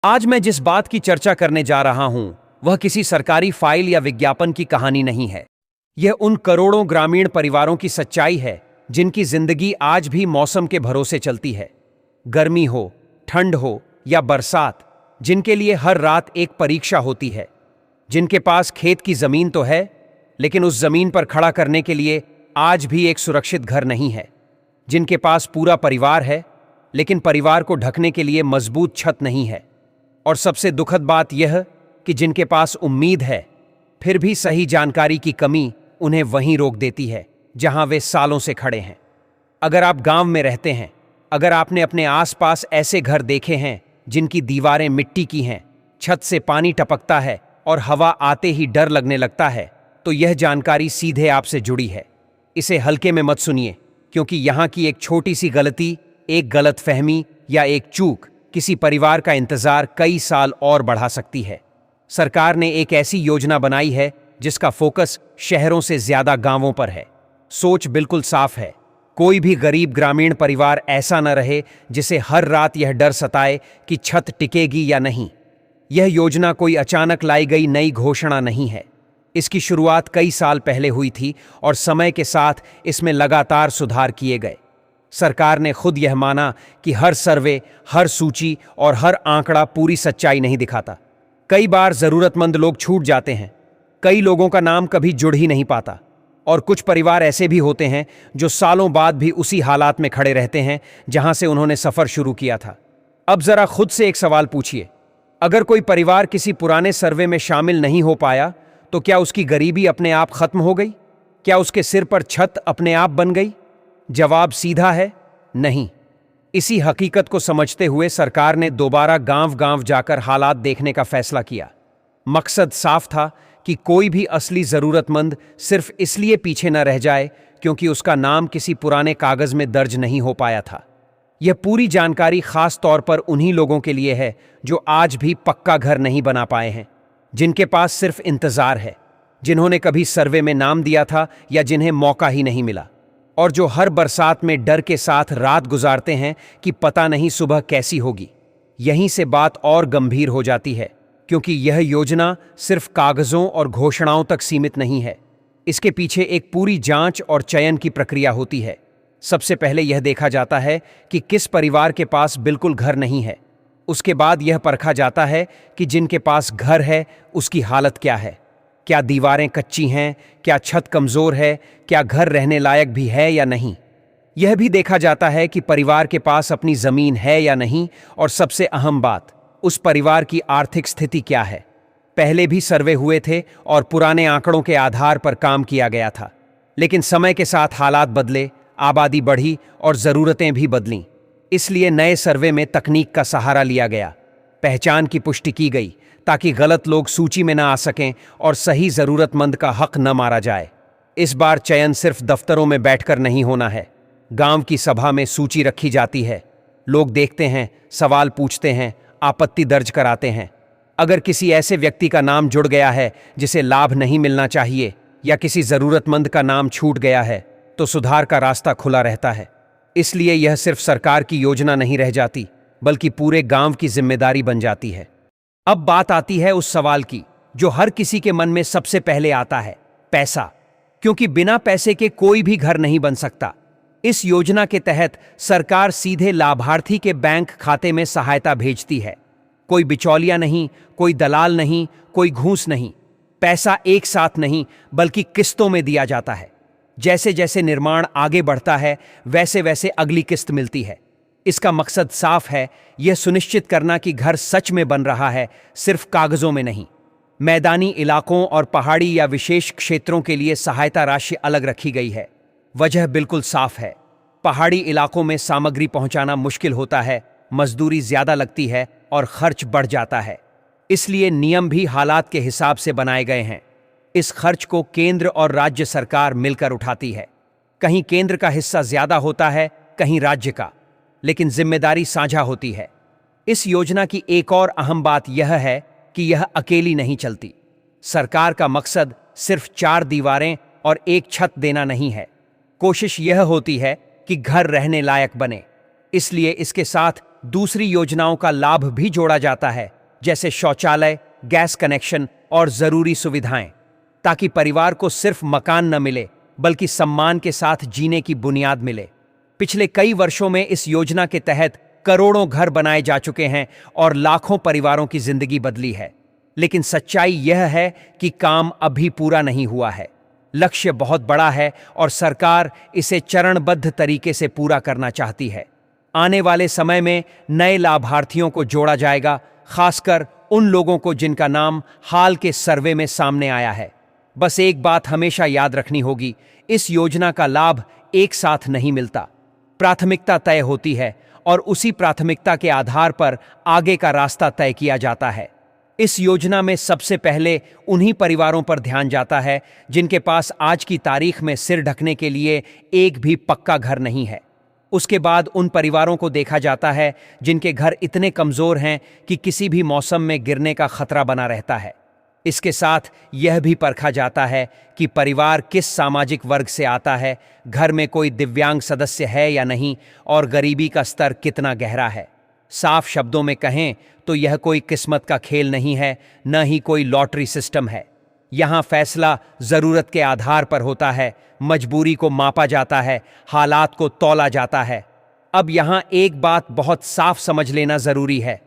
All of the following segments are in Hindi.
आज मैं जिस बात की चर्चा करने जा रहा हूं, वह किसी सरकारी फाइल या विज्ञापन की कहानी नहीं है। यह उन करोड़ों ग्रामीण परिवारों की सच्चाई है जिनकी जिंदगी आज भी मौसम के भरोसे चलती है। गर्मी हो, ठंड हो या बरसात, जिनके लिए हर रात एक परीक्षा होती है। जिनके पास खेत की जमीन तो है, लेकिन उस जमीन पर खड़ा करने के लिए आज भी एक सुरक्षित घर नहीं है। जिनके पास पूरा परिवार है, लेकिन परिवार को ढकने के लिए मजबूत छत नहीं है। और सबसे दुखद बात यह कि जिनके पास उम्मीद है, फिर भी सही जानकारी की कमी उन्हें वहीं रोक देती है जहां वे सालों से खड़े हैं। अगर आप गांव में रहते हैं, अगर आपने अपने आसपास ऐसे घर देखे हैं जिनकी दीवारें मिट्टी की हैं, छत से पानी टपकता है और हवा आते ही डर लगने लगता है, तो यह जानकारी सीधे आपसे जुड़ी है। इसे हल्के में मत सुनिए, क्योंकि यहां की एक छोटी सी गलती, एक गलतफहमी या एक चूक किसी परिवार का इंतजार कई साल और बढ़ा सकती है। सरकार ने एक ऐसी योजना बनाई है जिसका फोकस शहरों से ज्यादा गांवों पर है। सोच बिल्कुल साफ है, कोई भी गरीब ग्रामीण परिवार ऐसा न रहे जिसे हर रात यह डर सताए कि छत टिकेगी या नहीं। यह योजना कोई अचानक लाई गई नई घोषणा नहीं है। इसकी शुरुआत कई साल पहले हुई थी और समय के साथ इसमें लगातार सुधार किए गए। सरकार ने खुद यह माना कि हर सर्वे, हर सूची और हर आंकड़ा पूरी सच्चाई नहीं दिखाता। कई बार जरूरतमंद लोग छूट जाते हैं, कई लोगों का नाम कभी जुड़ ही नहीं पाता, और कुछ परिवार ऐसे भी होते हैं जो सालों बाद भी उसी हालात में खड़े रहते हैं जहां से उन्होंने सफर शुरू किया था। अब जरा खुद से एक सवाल पूछिए, अगर कोई परिवार किसी पुराने सर्वे में शामिल नहीं हो पाया, तो क्या उसकी गरीबी अपने आप खत्म हो गई? क्या उसके सिर पर छत अपने आप बन गई? जवाब सीधा है, नहीं। इसी हकीकत को समझते हुए सरकार ने दोबारा गांव-गांव जाकर हालात देखने का फैसला किया। मकसद साफ था कि कोई भी असली जरूरतमंद सिर्फ इसलिए पीछे न रह जाए क्योंकि उसका नाम किसी पुराने कागज में दर्ज नहीं हो पाया था। यह पूरी जानकारी खास तौर पर उन्हीं लोगों के लिए है जो आज भी पक्का घर नहीं बना पाए हैं, जिनके पास सिर्फ इंतजार है, जिन्होंने कभी सर्वे में नाम दिया था या जिन्हें मौका ही नहीं मिला, और जो हर बरसात में डर के साथ रात गुजारते हैं कि पता नहीं सुबह कैसी होगी। यहीं से बात और गंभीर हो जाती है, क्योंकि यह योजना सिर्फ कागजों और घोषणाओं तक सीमित नहीं है। इसके पीछे एक पूरी जांच और चयन की प्रक्रिया होती है। सबसे पहले यह देखा जाता है कि किस परिवार के पास बिल्कुल घर नहीं है। उसके बाद यह परखा जाता है कि जिनके पास घर है उसकी हालत क्या है। क्या दीवारें कच्ची हैं? क्या छत कमजोर है? क्या घर रहने लायक भी है या नहीं? यह भी देखा जाता है कि परिवार के पास अपनी जमीन है या नहीं, और सबसे अहम बात, उस परिवार की आर्थिक स्थिति क्या है। पहले भी सर्वे हुए थे और पुराने आंकड़ों के आधार पर काम किया गया था, लेकिन समय के साथ हालात बदले, आबादी बढ़ी और जरूरतें भी बदलीं। इसलिए नए सर्वे में तकनीक का सहारा लिया गया, पहचान की पुष्टि की गई ताकि गलत लोग सूची में न आ सकें और सही जरूरतमंद का हक न मारा जाए। इस बार चयन सिर्फ दफ्तरों में बैठकर नहीं होना है। गांव की सभा में सूची रखी जाती है, लोग देखते हैं, सवाल पूछते हैं, आपत्ति दर्ज कराते हैं। अगर किसी ऐसे व्यक्ति का नाम जुड़ गया है जिसे लाभ नहीं मिलना चाहिए, या किसी जरूरतमंद का नाम छूट गया है, तो सुधार का रास्ता खुला रहता है। इसलिए यह सिर्फ सरकार की योजना नहीं रह जाती, बल्कि पूरे गांव की जिम्मेदारी बन जाती है। अब बात आती है उस सवाल की जो हर किसी के मन में सबसे पहले आता है, पैसा। क्योंकि बिना पैसे के कोई भी घर नहीं बन सकता। इस योजना के तहत सरकार सीधे लाभार्थी के बैंक खाते में सहायता भेजती है। कोई बिचौलिया नहीं, कोई दलाल नहीं, कोई घूस नहीं। पैसा एक साथ नहीं, बल्कि किस्तों में दिया जाता है। जैसे जैसे निर्माण आगे बढ़ता है, वैसे वैसे अगली किस्त मिलती है। इसका मकसद साफ है, यह सुनिश्चित करना कि घर सच में बन रहा है, सिर्फ कागजों में नहीं। मैदानी इलाकों और पहाड़ी या विशेष क्षेत्रों के लिए सहायता राशि अलग रखी गई है। वजह बिल्कुल साफ है, पहाड़ी इलाकों में सामग्री पहुंचाना मुश्किल होता है, मजदूरी ज्यादा लगती है और खर्च बढ़ जाता है। इसलिए नियम भी हालात के हिसाब से बनाए गए हैं। इस खर्च को केंद्र और राज्य सरकार मिलकर उठाती है। कहीं केंद्र का हिस्सा ज्यादा होता है, कहीं राज्य का, लेकिन जिम्मेदारी साझा होती है। इस योजना की एक और अहम बात यह है कि यह अकेली नहीं चलती। सरकार का मकसद सिर्फ 4 दीवारें और एक छत देना नहीं है। कोशिश यह होती है कि घर रहने लायक बने। इसलिए इसके साथ दूसरी योजनाओं का लाभ भी जोड़ा जाता है, जैसे शौचालय, गैस कनेक्शन और जरूरी सुविधाएं, ताकि परिवार को सिर्फ मकान न मिले बल्कि सम्मान के साथ जीने की बुनियाद मिले। पिछले कई वर्षों में इस योजना के तहत करोड़ों घर बनाए जा चुके हैं और लाखों परिवारों की जिंदगी बदली है। लेकिन सच्चाई यह है कि काम अभी पूरा नहीं हुआ है। लक्ष्य बहुत बड़ा है और सरकार इसे चरणबद्ध तरीके से पूरा करना चाहती है। आने वाले समय में नए लाभार्थियों को जोड़ा जाएगा, खासकर उन लोगों को जिनका नाम हाल के सर्वे में सामने आया है। बस एक बात हमेशा याद रखनी होगी, इस योजना का लाभ एक साथ नहीं मिलता। प्राथमिकता तय होती है और उसी प्राथमिकता के आधार पर आगे का रास्ता तय किया जाता है। इस योजना में सबसे पहले उन्हीं परिवारों पर ध्यान जाता है जिनके पास आज की तारीख में सिर ढकने के लिए एक भी पक्का घर नहीं है। उसके बाद उन परिवारों को देखा जाता है जिनके घर इतने कमजोर हैं कि किसी भी मौसम में गिरने का खतरा बना रहता है। इसके साथ यह भी परखा जाता है कि परिवार किस सामाजिक वर्ग से आता है, घर में कोई दिव्यांग सदस्य है या नहीं, और गरीबी का स्तर कितना गहरा है। साफ शब्दों में कहें तो यह कोई किस्मत का खेल नहीं है, न ही कोई लॉटरी सिस्टम है। यहाँ फैसला जरूरत के आधार पर होता है, मजबूरी को मापा जाता है, हालात को तौला जाता है। अब यहाँ एक बात बहुत साफ समझ लेना जरूरी है।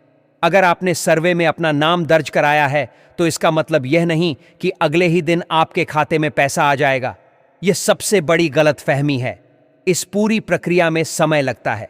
अगर आपने सर्वे में अपना नाम दर्ज कराया है तो इसका मतलब यह नहीं कि अगले ही दिन आपके खाते में पैसा आ जाएगा। यह सबसे बड़ी गलतफहमी है। इस पूरी प्रक्रिया में समय लगता है।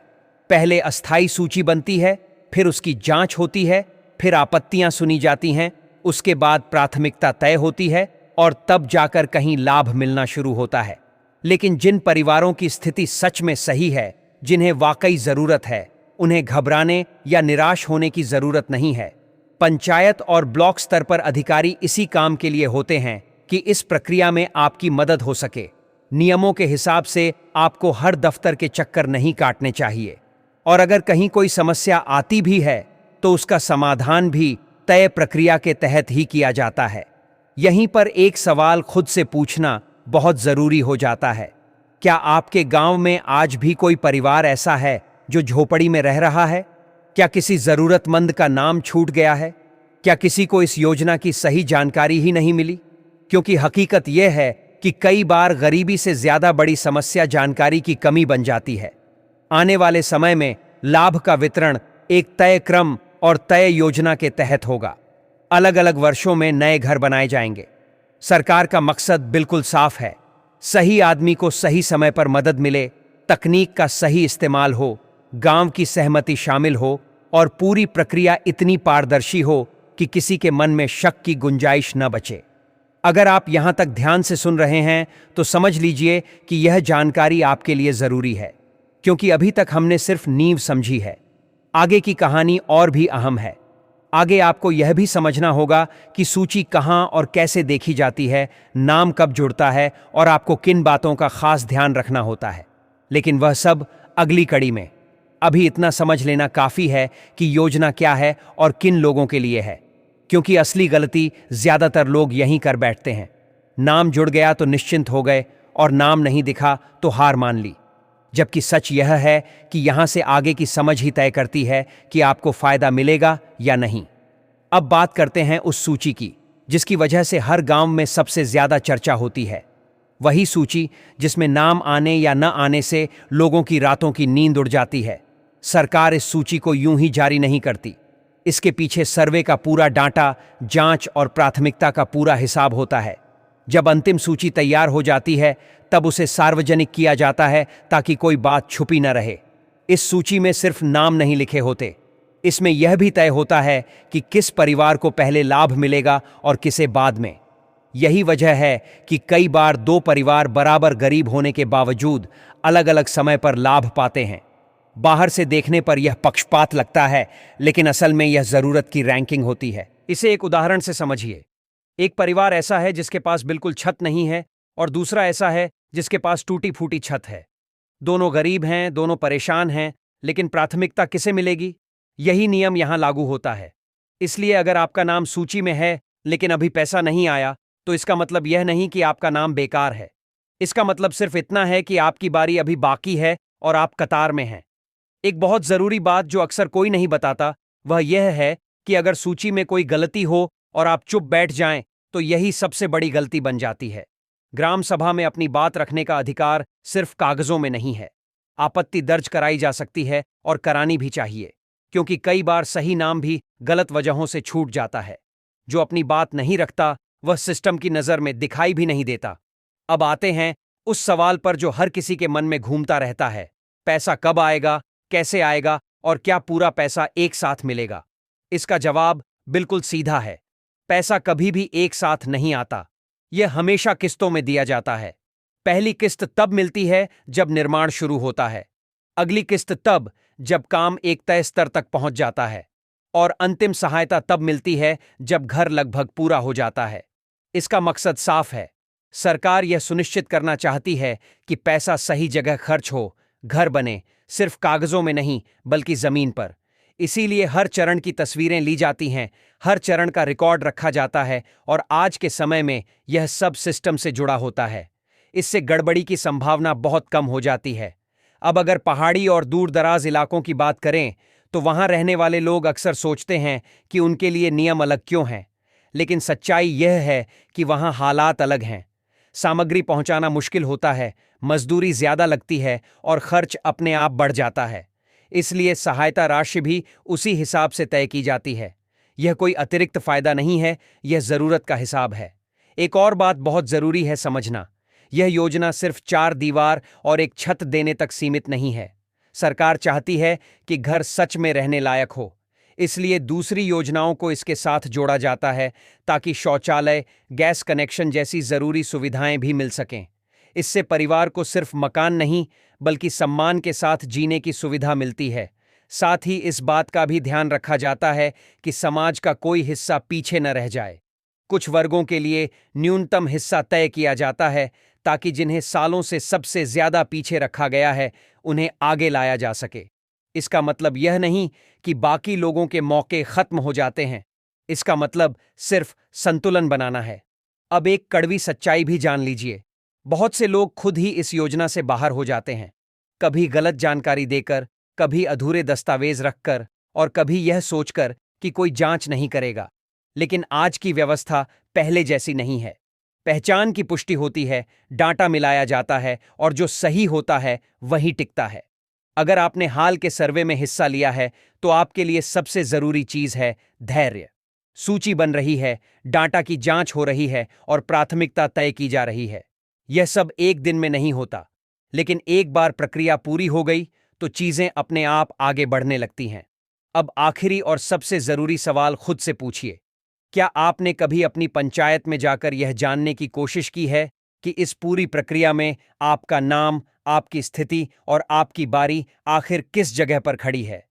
पहले अस्थायी सूची बनती है, फिर उसकी जांच होती है, फिर आपत्तियां सुनी जाती हैं, उसके बाद प्राथमिकता तय होती है और तब जाकर कहीं लाभ मिलना शुरू होता है। लेकिन जिन परिवारों की स्थिति सच में सही है, जिन्हें वाकई जरूरत है, उन्हें घबराने या निराश होने की जरूरत नहीं है। पंचायत और ब्लॉक स्तर पर अधिकारी इसी काम के लिए होते हैं कि इस प्रक्रिया में आपकी मदद हो सके। नियमों के हिसाब से आपको हर दफ्तर के चक्कर नहीं काटने चाहिए, और अगर कहीं कोई समस्या आती भी है तो उसका समाधान भी तय प्रक्रिया के तहत ही किया जाता है। यहीं पर एक सवाल खुद से पूछना बहुत जरूरी हो जाता है। क्या आपके गांव में आज भी कोई परिवार ऐसा है जो झोपड़ी में रह रहा है? क्या किसी जरूरतमंद का नाम छूट गया है? क्या किसी को इस योजना की सही जानकारी ही नहीं मिली? क्योंकि हकीकत यह है कि कई बार गरीबी से ज्यादा बड़ी समस्या जानकारी की कमी बन जाती है। आने वाले समय में लाभ का वितरण एक तय क्रम और तय योजना के तहत होगा। अलग अलग वर्षों में नए घर बनाए जाएंगे। सरकार का मकसद बिल्कुल साफ है, सही आदमी को सही समय पर मदद मिले, तकनीक का सही इस्तेमाल हो, गांव की सहमति शामिल हो और पूरी प्रक्रिया इतनी पारदर्शी हो कि किसी के मन में शक की गुंजाइश न बचे। अगर आप यहां तक ध्यान से सुन रहे हैं तो समझ लीजिए कि यह जानकारी आपके लिए जरूरी है, क्योंकि अभी तक हमने सिर्फ नींव समझी है। आगे की कहानी और भी अहम है। आगे आपको यह भी समझना होगा कि सूची कहां और कैसे देखी जाती है, नाम कब जुड़ता है और आपको किन बातों का खास ध्यान रखना होता है। लेकिन वह सब अगली कड़ी में। अभी इतना समझ लेना काफी है कि योजना क्या है और किन लोगों के लिए है, क्योंकि असली गलती ज्यादातर लोग यहीं कर बैठते हैं। नाम जुड़ गया तो निश्चिंत हो गए और नाम नहीं दिखा तो हार मान ली। जबकि सच यह है कि यहां से आगे की समझ ही तय करती है कि आपको फायदा मिलेगा या नहीं। अब बात करते हैं उस सूची की जिसकी वजह से हर गांव में सबसे ज्यादा चर्चा होती है। वही सूची जिसमें नाम आने या न आने से लोगों की रातों की नींद उड़ जाती है। सरकार इस सूची को यूं ही जारी नहीं करती। इसके पीछे सर्वे का पूरा डाटा, जांच और प्राथमिकता का पूरा हिसाब होता है। जब अंतिम सूची तैयार हो जाती है तब उसे सार्वजनिक किया जाता है ताकि कोई बात छुपी न रहे। इस सूची में सिर्फ नाम नहीं लिखे होते, इसमें यह भी तय होता है कि किस परिवार को पहले लाभ मिलेगा और किसे बाद में। यही वजह है कि कई बार दो परिवार बराबर गरीब होने के बावजूद अलग अलग समय पर लाभ पाते हैं। बाहर से देखने पर यह पक्षपात लगता है, लेकिन असल में यह जरूरत की रैंकिंग होती है। इसे एक उदाहरण से समझिए। एक परिवार ऐसा है जिसके पास बिल्कुल छत नहीं है और दूसरा ऐसा है जिसके पास टूटी फूटी छत है। दोनों गरीब हैं, दोनों परेशान हैं, लेकिन प्राथमिकता किसे मिलेगी? यही नियम यहां लागू होता है। इसलिए अगर आपका नाम सूची में है लेकिन अभी पैसा नहीं आया तो इसका मतलब यह नहीं कि आपका नाम बेकार है। इसका मतलब सिर्फ इतना है कि आपकी बारी अभी बाकी है और आप कतार में हैं। एक बहुत जरूरी बात जो अक्सर कोई नहीं बताता वह यह है कि अगर सूची में कोई गलती हो और आप चुप बैठ जाएं तो यही सबसे बड़ी गलती बन जाती है। ग्राम सभा में अपनी बात रखने का अधिकार सिर्फ कागजों में नहीं है। आपत्ति दर्ज कराई जा सकती है और करानी भी चाहिए, क्योंकि कई बार सही नाम भी गलत वजहों से छूट जाता है। जो अपनी बात नहीं रखता वह सिस्टम की नजर में दिखाई भी नहीं देता। अब आते हैं उस सवाल पर जो हर किसी के मन में घूमता रहता है, पैसा कब आएगा, कैसे आएगा और क्या पूरा पैसा एक साथ मिलेगा। इसका जवाब बिल्कुल सीधा है। पैसा कभी भी एक साथ नहीं आता, यह हमेशा किस्तों में दिया जाता है। पहली किस्त तब मिलती है जब निर्माण शुरू होता है, अगली किस्त तब जब काम एक तय स्तर तक पहुंच जाता है, और अंतिम सहायता तब मिलती है जब घर लगभग पूरा हो जाता है। इसका मकसद साफ है। सरकार यह सुनिश्चित करना चाहती है कि पैसा सही जगह खर्च हो, घर बने, सिर्फ कागजों में नहीं बल्कि जमीन पर। इसीलिए हर चरण की तस्वीरें ली जाती हैं, हर चरण का रिकॉर्ड रखा जाता है, और आज के समय में यह सब सिस्टम से जुड़ा होता है। इससे गड़बड़ी की संभावना बहुत कम हो जाती है। अब अगर पहाड़ी और दूर दराज इलाकों की बात करें तो वहां रहने वाले लोग अक्सर सोचते हैं कि उनके लिए नियम अलग क्यों हैं, लेकिन सच्चाई यह है कि वहां हालात अलग हैं। सामग्री पहुंचाना मुश्किल होता है, मजदूरी ज्यादा लगती है और खर्च अपने आप बढ़ जाता है। इसलिए सहायता राशि भी उसी हिसाब से तय की जाती है। यह कोई अतिरिक्त फायदा नहीं है, यह जरूरत का हिसाब है। एक और बात बहुत जरूरी है समझना, यह योजना सिर्फ चार दीवार और एक छत देने तक सीमित नहीं है। सरकार चाहती है कि घर सच में रहने लायक हो। इसलिए दूसरी योजनाओं को इसके साथ जोड़ा जाता है ताकि शौचालय, गैस कनेक्शन जैसी जरूरी सुविधाएं भी मिल सकें। इससे परिवार को सिर्फ मकान नहीं बल्कि सम्मान के साथ जीने की सुविधा मिलती है। साथ ही इस बात का भी ध्यान रखा जाता है कि समाज का कोई हिस्सा पीछे न रह जाए। कुछ वर्गों के लिए न्यूनतम हिस्सा तय किया जाता है ताकि जिन्हें सालों से सबसे ज्यादा पीछे रखा गया है उन्हें आगे लाया जा सके। इसका मतलब यह नहीं कि बाकी लोगों के मौके खत्म हो जाते हैं, इसका मतलब सिर्फ संतुलन बनाना है। अब एक कड़वी सच्चाई भी जान लीजिए, बहुत से लोग खुद ही इस योजना से बाहर हो जाते हैं, कभी गलत जानकारी देकर, कभी अधूरे दस्तावेज रखकर और कभी यह सोचकर कि कोई जांच नहीं करेगा। लेकिन आज की व्यवस्था पहले जैसी नहीं है। पहचान की पुष्टि होती है, डाटा मिलाया जाता है और जो सही होता है वही टिकता है। अगर आपने हाल के सर्वे में हिस्सा लिया है तो आपके लिए सबसे जरूरी चीज है धैर्य। सूची बन रही है, डाटा की जांच हो रही है और प्राथमिकता तय की जा रही है। यह सब एक दिन में नहीं होता, लेकिन एक बार प्रक्रिया पूरी हो गई तो चीजें अपने आप आगे बढ़ने लगती हैं। अब आखिरी और सबसे जरूरी सवाल खुद से पूछिए, क्या आपने कभी अपनी पंचायत में जाकर यह जानने की कोशिश की है कि इस पूरी प्रक्रिया में आपका नाम, आपकी स्थिति और आपकी बारी आखिर किस जगह पर खड़ी है?